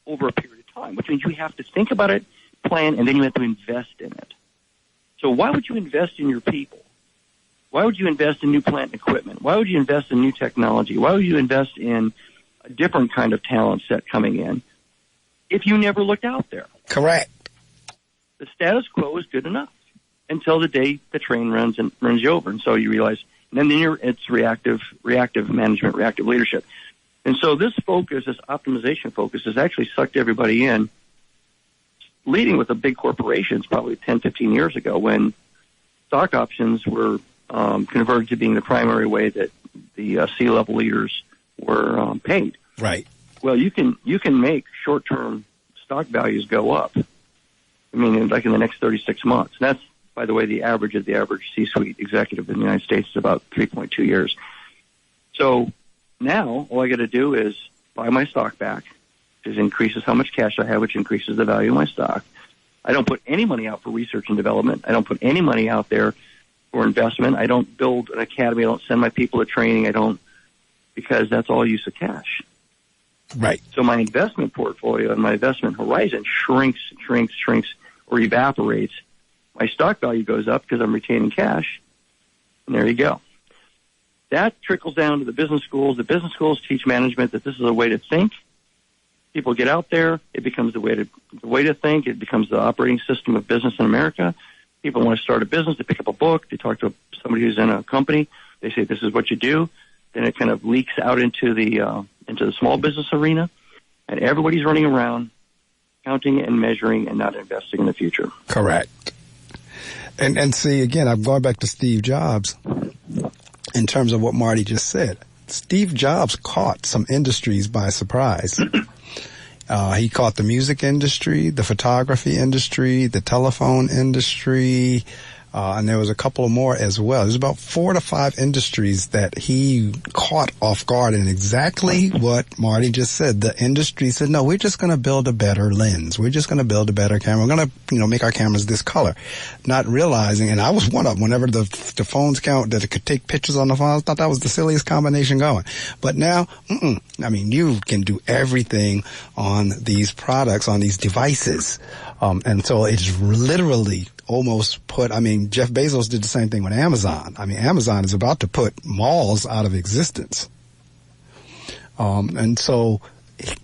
over a period of time, which means you have to think about it, plan, and then you have to invest in it. So why would you invest in your people? Why would you invest in new plant and equipment? Why would you invest in new technology? Why would you invest in a different kind of talent set coming in if you never looked out there. Correct. The status quo is good enough until the day the train runs you over. And so you realize, and then it's reactive management, reactive leadership. And so this focus, this optimization focus, has actually sucked everybody in, leading with the big corporations probably 10, 15 years ago when stock options were converted to being the primary way that the C-level leaders were paid. Right. Well, you can make short-term stock values go up. I mean, like in the next 36 months. And that's, by the way, the average of the average C-suite executive in the United States is about 3.2 years. So now all I got to do is buy my stock back, which increases how much cash I have, which increases the value of my stock. I don't put any money out for research and development. I don't put any money out there for investment. I don't build an academy. I don't send my people to training. Because that's all use of cash. Right. So my investment portfolio and my investment horizon shrinks, or evaporates. My stock value goes up because I'm retaining cash. And there you go. That trickles down to the business schools. The business schools teach management that this is a way to think. People get out there. It becomes the way to think. It becomes the operating system of business in America. People want to start a business. They pick up a book. They talk to somebody who's in a company. They say, this is what you do. Then it kind of leaks out into the small business arena, and everybody's running around counting and measuring and not investing in the future. Correct. And see, again, I'm going back to Steve Jobs in terms of what Marty just said. Steve Jobs caught some industries by surprise. He caught the music industry, the photography industry, the telephone industry, and there was a couple more as well. There's about 4 to 5 industries that he caught off guard, and exactly what Marty just said. The industry said, no, we're just going to build a better lens. We're just going to build a better camera. We're going to, make our cameras this color. Not realizing, and I was one of them, whenever the phones count that it could take pictures on the phone, I thought that was the silliest combination going. But now, you can do everything on these products, on these devices. And so it's literally almost Jeff Bezos did the same thing with Amazon. Amazon is about to put malls out of existence. And so,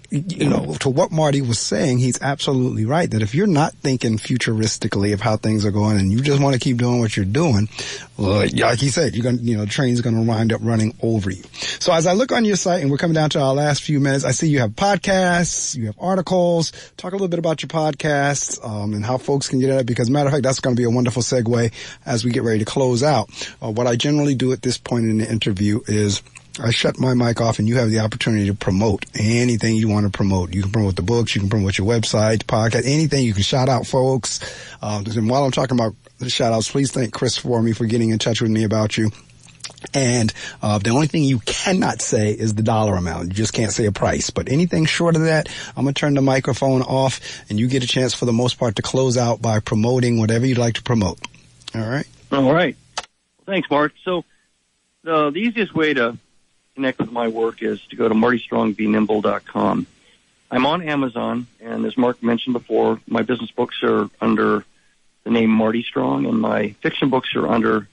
to what Marty was saying, he's absolutely right that if you're not thinking futuristically of how things are going and you just want to keep doing what you're doing, well, like he said, the train's going to wind up running over you. So as I look on your site, and we're coming down to our last few minutes, I see you have podcasts, you have articles. Talk a little bit about your podcasts, and how folks can get at it, because matter of fact, that's going to be a wonderful segue as we get ready to close out. What I generally do at this point in the interview is I shut my mic off and you have the opportunity to promote anything you want to promote. You can promote the books, you can promote your website, podcast, anything. You can shout out folks. And while I'm talking about the shout outs, please thank Chris for me for getting in touch with me about you. And the only thing you cannot say is the dollar amount. You just can't say a price. But anything short of that, I'm going to turn the microphone off and you get a chance for the most part to close out by promoting whatever you'd like to promote. All right? All right. Thanks, Mark. So the easiest way to connect with my work is to go to martystrongbenimble.com. I'm on Amazon, and as Mark mentioned before, my business books are under the name Marty Strong, and my fiction books are under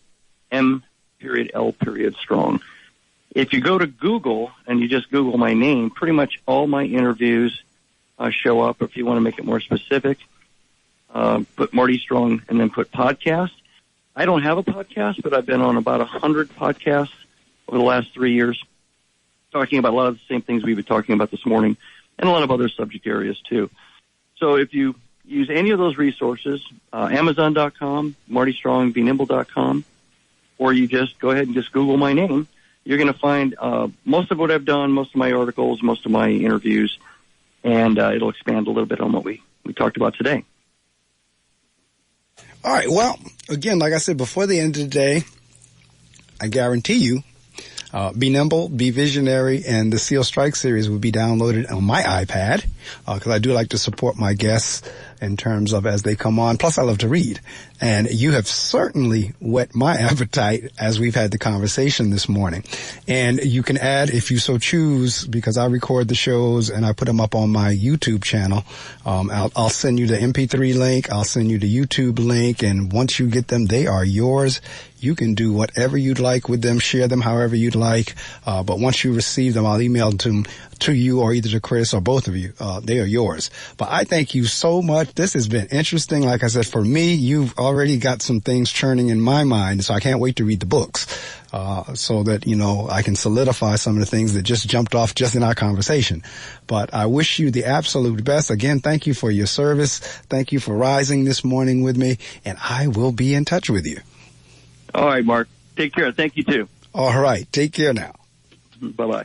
M.L. Strong. If you go to Google and you just Google my name, pretty much all my interviews show up. If you want to make it more specific, put Marty Strong and then put podcast. I don't have a podcast, but I've been on about 100 podcasts over the last 3 years, talking about a lot of the same things we've been talking about this morning, and a lot of other subject areas too. So if you use any of those resources, Amazon.com, MartyStrongBeNimble.com, or you just go ahead and just Google my name, you're going to find most of what I've done, most of my articles, most of my interviews, and it'll expand a little bit on what we talked about today. All right. Well, again, like I said, before the end of the day, I guarantee you, Be Nimble, Be Visionary, and the Seal Strike series will be downloaded on my iPad, because I do like to support my guests in terms of as they come on. Plus, I love to read. And you have certainly whet my appetite as we've had the conversation this morning. And you can add, if you so choose, because I record the shows and I put them up on my YouTube channel. I'll send you the MP3 link. I'll send you the YouTube link. And once you get them, they are yours. You can do whatever you'd like with them, share them however you'd like. But once you receive them, I'll email them to you or either to Chris or both of you. They are yours. But I thank you so much. This has been interesting. Like I said, for me, you've already got some things churning in my mind, so I can't wait to read the books. So that, I can solidify some of the things that just jumped off just in our conversation. But I wish you the absolute best. Again, thank you for your service. Thank you for rising this morning with me, and I will be in touch with you. All right, Mark. Take care. Thank you, too. All right. Take care now. Bye-bye.